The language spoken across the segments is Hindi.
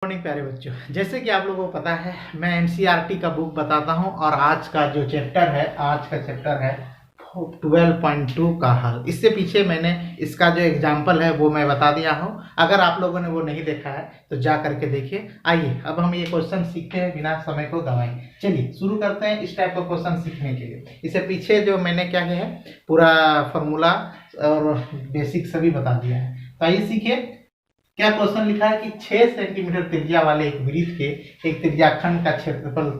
मॉर्निंग प्यारे बच्चों। जैसे कि आप लोगों को पता है, मैं एनसीईआरटी का बुक बताता हूं और आज का जो चैप्टर है, आज का चैप्टर है 12.2 का हल। इससे पीछे मैंने इसका जो एग्जाम्पल है वो मैं बता दिया हूं। अगर आप लोगों ने वो नहीं देखा है तो जा करके देखिए। आइए अब हम ये क्वेश्चन सीखते हैं बिना समय को गंवाए। चलिए शुरू करते हैं इस टाइप का क्वेश्चन सीखने के लिए। इससे पीछे जो मैंने क्या किया है, पूरा फॉर्मूला और बेसिक सभी बता दिया है। तो आइए सीखिए। क्या क्वेश्चन लिखा है कि 6 सेंटीमीटर त्रिज्या वाले एक वृत्त के एक त्रिज्याखंड का क्षेत्रफल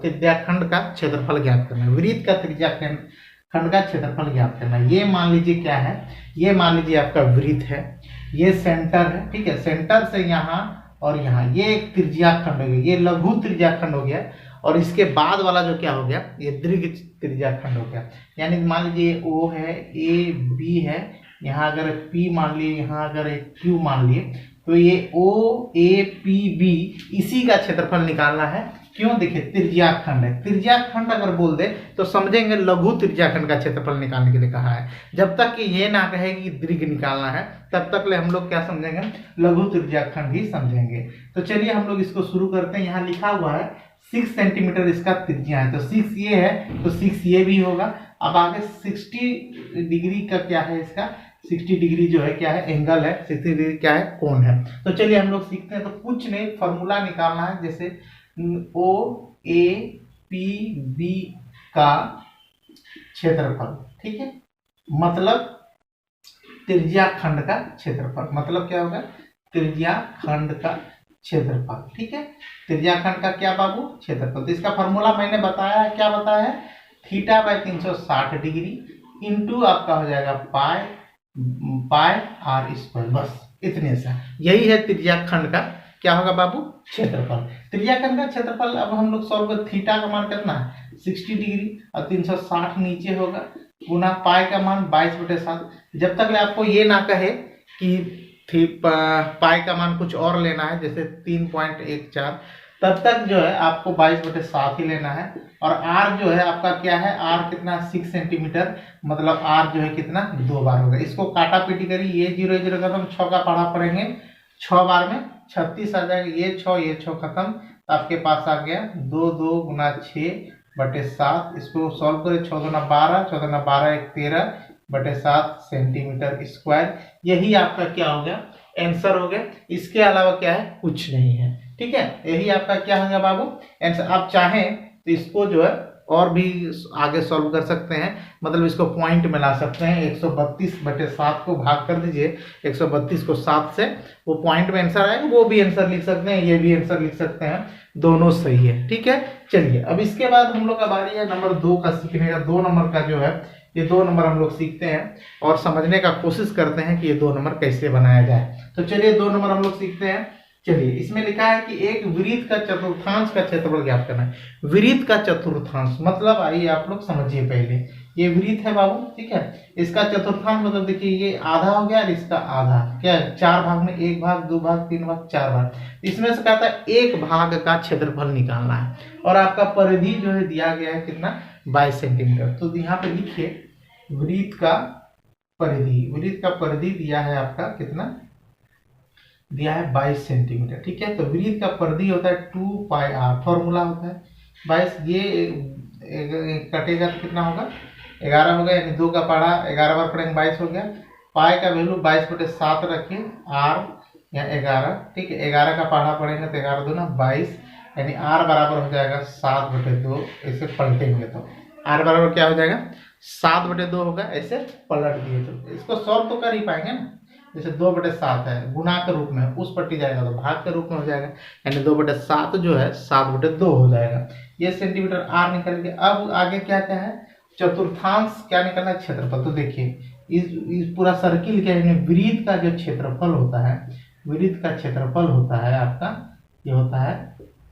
ज्ञात करना है। वृत्त का त्रिज्याखंड का क्षेत्रफल ज्ञात करना है। ये मान लीजिए क्या है, ये मान लीजिए आपका वृत्त है, ये सेंटर है, ठीक है। सेंटर से यहाँ और यहाँ ये एक त्रिज्याखंड हो गया, ये लघु त्रिज्याखंड हो गया और इसके बाद वाला जो क्या हो गया, ये दीर्घ त्रिज्याखंड हो गया। यानी मान लीजिए ओ है, ए बी है, यहाँ अगर P मान लिए, यहाँ अगर एक Q मान लिए, तो ये OAPB इसी का क्षेत्रफल निकालना है। क्यों? देखिए त्रिज्याखंड है, त्रिज्याखंड अगर बोल दे तो समझेंगे लघु त्रिज्याखंड का क्षेत्रफल निकालने के लिए कहा है। जब तक कि ये ना कहे कि दीर्घ निकालना है तब तक ले हम लोग क्या समझेंगे, लघु त्रिज्याखंड ही समझेंगे। तो चलिए हम लोग इसको शुरू करते हैं। यहाँ लिखा हुआ है 6 सेंटीमीटर इसका त्रिज्या है, तो 6 ये है तो 6 ये भी होगा। अब आगे 60 डिग्री का क्या है, इसका 60 डिग्री जो है क्या है, एंगल है। 60 डिग्री क्या है, कोण है। तो चलिए हम लोग सीखते हैं। तो कुछ नहीं, फॉर्मूला निकालना है। जैसे OAPB का क्षेत्रफल, ठीक है, मतलब त्रिज्याखंड का क्षेत्रफल। मतलब क्या होगा, त्रिज्याखंड का क्षेत्रफल, ठीक है। त्रिज्याखंड का क्या बाबू, क्षेत्रफल। तो इसका फॉर्मूला मैंने बताया है, क्या बताया है, θ/360 डिग्री इंटू आपका हो जाएगा पाई r स्क्वायर। बस इतने सा, यही है त्रिज्याखंड का क्या होगा बाबू, क्षेत्रफल। त्रिज्याखंड का क्षेत्रफल अब हम लोग सॉल्व कर, थीटा का मान करना है 60 डिग्री और 360 नीचे होगा, गुना पाई का मान 22/7। जब तक आपको ये ना कहे कि पाई का मान कुछ और लेना है, जैसे 3.14, तब तक जो है आपको 22/7 ही लेना है। और r जो है आपका क्या है, r कितना, 6 सेंटीमीटर, मतलब r जो है कितना, 2 बार होगा। इसको काटा पीटी करिए, ये 0 0 खत्म, 6 का पढ़ा पड़ेंगे, 6 बार में 36 आ जाएगा। ये 6 खत्म, तो आपके पास आ गया 2 2 गुना 6/7। इसको सॉल्व करें, 6 दूना 12, 6 दूना 12 1 13/7 सेंटीमीटर स्क्वायर। यही आपका क्या हो गया, आंसर हो गया। इसके अलावा क्या है, कुछ नहीं है, ठीक है। यही आपका क्या हो गया बाबू, आंसर। आप चाहें तो इसको जो है और भी आगे सॉल्व कर सकते हैं, मतलब इसको पॉइंट में ला सकते हैं। 132/7 को भाग कर दीजिए 132 को 7 से, वो पॉइंट में आंसर आएगा। वो भी आंसर लिख सकते हैं, ये भी आंसर लिख सकते हैं, दोनों सही है, ठीक है। चलिए अब इसके बाद हम लोग का बारी है नंबर 2 का सीखने का। 2 नंबर का जो है, ये 2 नंबर हम लोग सीखते हैं और समझने का कोशिश करते हैं कि ये 2 नंबर कैसे बनाया जाए। तो चलिए 2 नंबर हम लोग सीखते हैं। चलिए इसमें लिखा है कि एक वृत्त का चतुर्थांश का क्षेत्रफल ज्ञात करना है। वृत्त का चतुर्थांश मतलब, आइए आप लोग समझिए पहले, ये वृत्त है बाबू, ठीक है। इसका चतुर्थांश मतलब देखिए, ये आधा हो गया और इसका आधा, क्या है, 4 भाग में, 1 भाग 2 भाग 3 भाग 4 भाग। इसमें से कहता है 1 भाग का क्षेत्रफल निकालना है और आपका परिधि जो है दिया गया है कितना, 22 सेंटीमीटर। तो यहाँ पे लिखिए वृत्त का परिधि, वृत्त का परिधि दिया है आपका कितना, दिया है 22 सेंटीमीटर, ठीक है। तो वृत्त का परिधि होता है 2πr, फॉर्मूला होता है 22। ये कटेगा तो कितना होगा, 11 होगा, यानी 2 का पढ़ा 11 बार पढ़ेंगे 22 हो गया। पाई का वैल्यू 22/7 रखिए, r या 11, ठीक है। 11 का पढ़ा पढ़ेंगे तो 11 दूना 22, यानी r बराबर हो जाएगा 7/2। ऐसे पलटेंगे तो r बराबर क्या हो जाएगा, 7/2 होगा। ऐसे पलट दिए तो इसको सॉल्व तो कर ही पाएंगे ना। जैसे 2/7 है, गुना के रूप में, उस पट्टी जाएगा तो भाग के रूप में हो जाएगा, यानी 2/7 जो है 7/2 हो जाएगा। ये सेंटीमीटर r निकल के। अब आगे क्या क्या है, चतुर्थांश क्या निकलना है, क्षेत्रफल। तो देखिए इस पूरा सर्किल के, यानी वृत्त का जो क्षेत्रफल होता है, वृत्त का क्षेत्रफल होता है आपका, ये होता है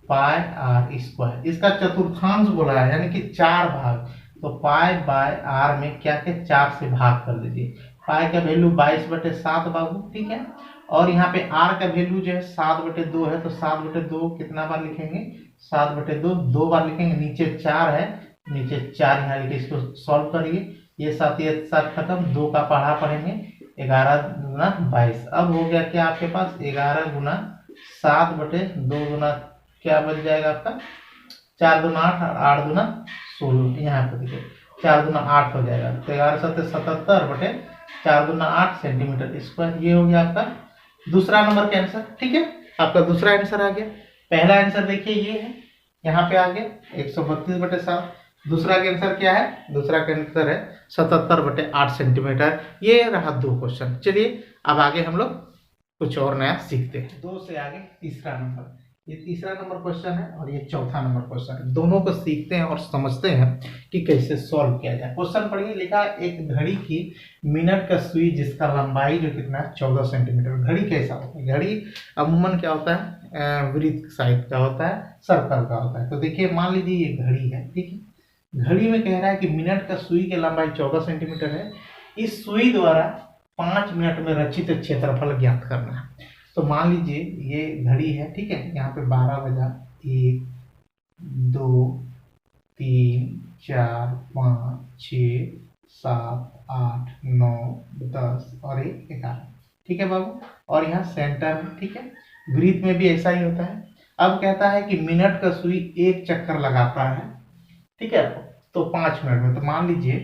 पाई r स्क्वायर। इसका चतुर्थांश बोला है, यानी कि 4 भाग, तो पाई/r में क्या के 4 से भाग कर दीजिए। पाई का वैल्यू 22/7 बाबू, ठीक है। और यहाँ पे r का वैल्यू जो है 7/2 है, तो 7/2 कितना बार लिखेंगे, 7/2 2 बार लिखेंगे। नीचे 4 है, नीचे 4 यहाँ लिखे। इसको सॉल्व करिए, ये 7 खत्म, 2 का पढ़ा पढ़ेंगे, 11 गुना 22। अब हो गया क्या आपके पास, 11 गुना 7 बटे 2 गुना क्या बन जाएगा आपका 4 दूना 8 और 8 दूना 16। यहाँ पे देखिए 4 दूना 8 हो जाएगा, तो 1177 बटे 4 दूना 8 सेंटीमीटर स्क्वायर। ये हो गया आपका दूसरा नंबर का आंसर। ठीक है, आपका दूसरा आंसर आ गया। पहला आंसर देखिए ये है, यहाँ पे आ गया 132 बटे 7। दूसरा का आंसर क्या है, दूसरा का आंसर है 77 बटे 8 सेंटीमीटर। ये रहा 2 क्वेश्चन। चलिए अब आगे हम लोग कुछ और नया सीखते हैं। 2 से आगे तीसरा नंबर, ये तीसरा नंबर क्वेश्चन है और ये चौथा नंबर क्वेश्चन है। दोनों को सीखते हैं और समझते हैं कि कैसे सॉल्व किया जाए। क्वेश्चन पढ़िए, लिखा एक घड़ी की मिनट का सुई जिसका लंबाई जो कितना है 14 सेंटीमीटर। घड़ी कैसा होता है, घड़ी अमूमन क्या होता है वृत्त साइड का होता है, सर्कल का होता है। तो देखिए मान लीजिए ये घड़ी है, ठीक है। घड़ी में कह रहा है कि मिनट का सुई की लंबाई 14 सेंटीमीटर है। इस सुई द्वारा 5 मिनट में रचित क्षेत्रफल ज्ञात करना है। तो मान लीजिए ये घड़ी है, ठीक है। यहाँ पे 12 बजा, 1 2 3 4 5 6 7 8 9 10 और 1 11, ठीक है बाबू। और यहाँ सेंटर में, ठीक है। वृत्त में भी ऐसा ही होता है। अब कहता है कि मिनट का सुई 1 चक्कर लगाता है, ठीक है, तो 5 मिनट में। तो मान लीजिए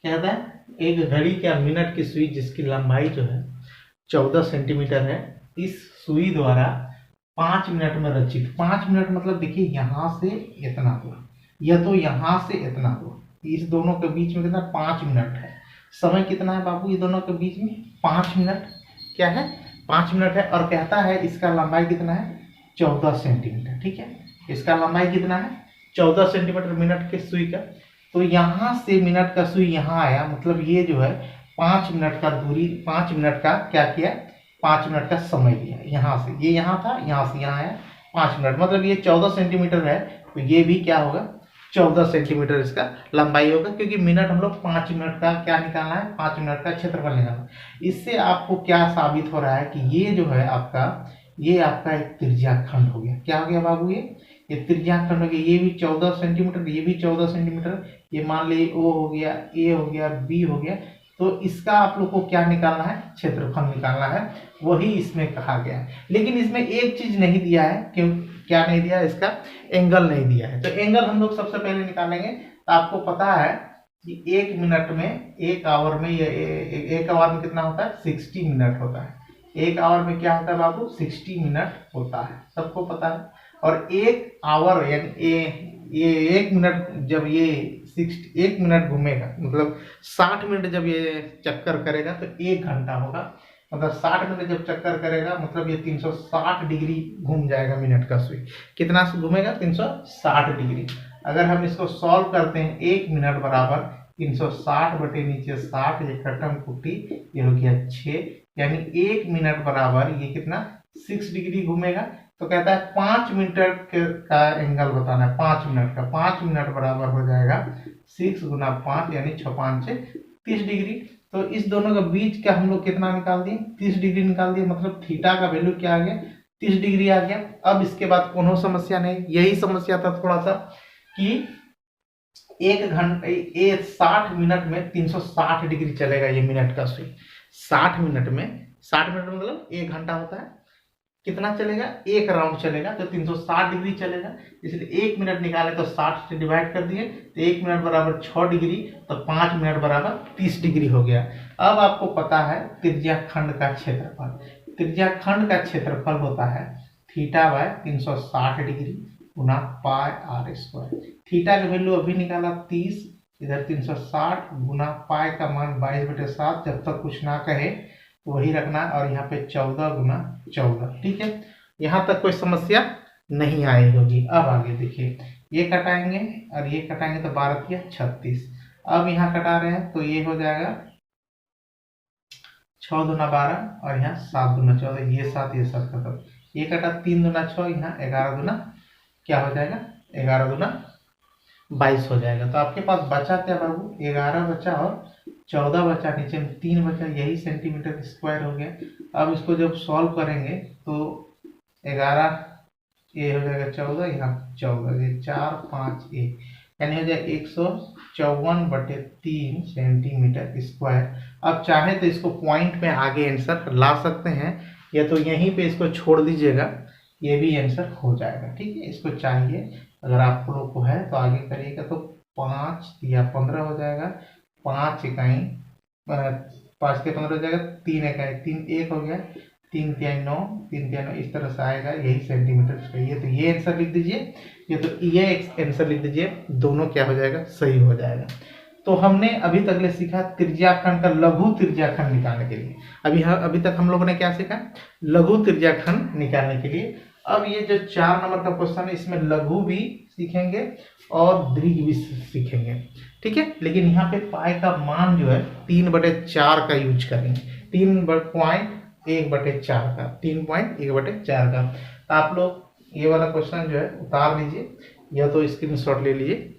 कहता है एक घड़ी का मिनट की सुई जिसकी लंबाई जो है 14 सेंटीमीटर है, इस सुई द्वारा 5 मिनट में रचित। 5 मिनट मतलब देखिए यहाँ से इतना हुआ, यह तो यहाँ से इतना हुआ, इस दोनों के बीच में कितना 5 मिनट है। समय कितना है बाबू ये दोनों के बीच में 5 मिनट, क्या है 5 मिनट है। और कहता है इसका लंबाई कितना है 14 सेंटीमीटर, ठीक है। इसका लंबाई कितना है 14 सेंटीमीटर मिनट के सुई का। तो यहाँ से मिनट का सुई यहाँ आया, मतलब ये जो है 5 मिनट का दूरी, 5 मिनट का क्या किया 5 मिनट का समय लिया। यहाँ से ये यहाँ था, यहाँ से यहाँ आया 5 मिनट, मतलब ये 14 सेंटीमीटर है। तो ये भी क्या होगा 14 सेंटीमीटर इसका लंबाई होगा, क्योंकि मिनट हम लोग 5 मिनट का क्या निकालना है 5 मिनट का क्षेत्रफल निकालना है। इससे आपको क्या साबित हो रहा है कि ये जो है आपका ये आपका एक त्रिज्याखंड हो गया। क्या हो गया बाबू ये त्रिज्याखंड हो गया। ये भी 14 सेंटीमीटर, ये भी 14 सेंटीमीटर, ये मान ली ओ हो गया, ए हो गया, बी हो गया। तो इसका आप लोग को क्या निकालना है क्षेत्रफल निकालना है, वही इसमें कहा गया है। लेकिन इसमें एक चीज नहीं दिया है, क्यों क्या नहीं दिया है, इसका एंगल नहीं दिया है। तो एंगल हम लोग सबसे पहले निकालेंगे। तो आपको पता है कि 1 मिनट में 1 आवर में ये 1 आवर में कितना होता है 60 मिनट होता है। 1 आवर में क्या होता है बाबू 60 मिनट होता है, सबको पता है। और 1 आवर यानी ये 1 मिनट, जब ये 1 मिनट घूमेगा मतलब 60 मिनट जब ये चक्कर करेगा तो 1 घंटा होगा। मतलब 60 मिनट जब चक्कर करेगा मतलब ये 360 डिग्री घूम जाएगा मिनट का सुई। कितना से घूमेगा 360 डिग्री। अगर हम इसको सॉल्व करते हैं 1 मिनट बराबर 360 बटे नीचे 60, ये कटम कुटी, ये हो गया 6, यानी 1 मिनट बराबर ये कितना 6 डिग्री घूमेगा। तो कहता है 5 मिनट का एंगल बताना है, 5 मिनट का। 5 मिनट बराबर हो जाएगा 6 गुना 5 यानी 6 5 से 30 डिग्री। तो इस दोनों के बीच का हम लोग कितना निकाल दिए 30 डिग्री निकाल दिए, मतलब थीटा का वैल्यू क्या आ गया 30 डिग्री आ गया। अब इसके बाद कोनो समस्या नहीं, यही समस्या था थोड़ा सा कि 1 घंटे 60 मिनट में 360 डिग्री चलेगा ये मिनट का सुई। 60 मिनट में मतलब 1 घंटा होता है, कितना चलेगा 1 राउंड चलेगा, तो 360 डिग्री चलेगा। इसलिए 1 मिनट निकाले तो 60 से डिवाइड कर दिए, तो 1 मिनट बराबर 6 डिग्री, तो 5 मिनट बराबर 30 डिग्री हो गया। अब आपको पता है त्रिज्याखंड का क्षेत्रफल, त्रिज्याखंड का क्षेत्रफल होता है थीटा बाय 360 डिग्री गुना पाई आर स्क्वायर। थीटा का वैल्यू अभी निकाला 30, इधर 360 गुना पाई का मान 22/7, जब तक कुछ ना कहे वही रखना है। और यहाँ पे 14 गुना 14, ठीक है। यहाँ तक कोई समस्या नहीं आई होगी। अब आगे देखिए, ये कटाएंगे और ये कटाएंगे तो 12 किया 36। अब यहाँ कटा रहे हैं तो ये हो जाएगा 6 दूना 12 और यहाँ 7 दूना 14, ये 7 ये 7 खत्म। ये कटा 3 दूना 6, यहाँ 11 दूना क्या हो जाएगा 11 दूना 22 हो जाएगा। तो आपके पास बचा क्या बाबू 11 बचा और 14 बचा, नीचे में 3 बचा, यही सेंटीमीटर स्क्वायर हो गया। अब इसको जब सॉल्व करेंगे तो 11 ये हो जाएगा 14, यहाँ 14, ये 4 5 1, यानी हो जाएगा 154/3 सेंटीमीटर स्क्वायर। अब चाहे तो इसको पॉइंट में आगे आंसर ला सकते हैं, या तो यहीं पे इसको छोड़ दीजिएगा, ये भी आंसर हो जाएगा। ठीक है, इसको चाहिए अगर आप लोग को है तो आगे करिएगा। तो 5 या 15 हो जाएगा, 5 इकाई 5 के 15 हो जाएगा, 3 इकाई 3 1 हो गया, 3 तिहाई 9, 3 तिहाई 9 इस तरह से आएगा, यही सेंटीमीटर चाहिए। तो ये आंसर लिख दीजिए, ये तो ये आंसर लिख दीजिए, दोनों क्या हो जाएगा, सही हो जाएगा। तो हमने अभी तक ले सीखा त्रिज्याखंड का लघु त्रिज्याखंड निकालने के लिए। अभी तक हम लोगों ने क्या सीखा, लघु त्रिज्याखंड निकालने के लिए। अब ये जो 4 नंबर का क्वेश्चन है, इसमें लघु भी सीखेंगे और दीर्घ भी सीखेंगे। ठीक है, लेकिन यहाँ पे पाई का मान जो है 3/4 का यूज करेंगे, 3.1/4 का, 3.1/4 का। तो आप लोग ये वाला क्वेश्चन जो है उतार लीजिए या तो स्क्रीनशॉट ले लीजिए।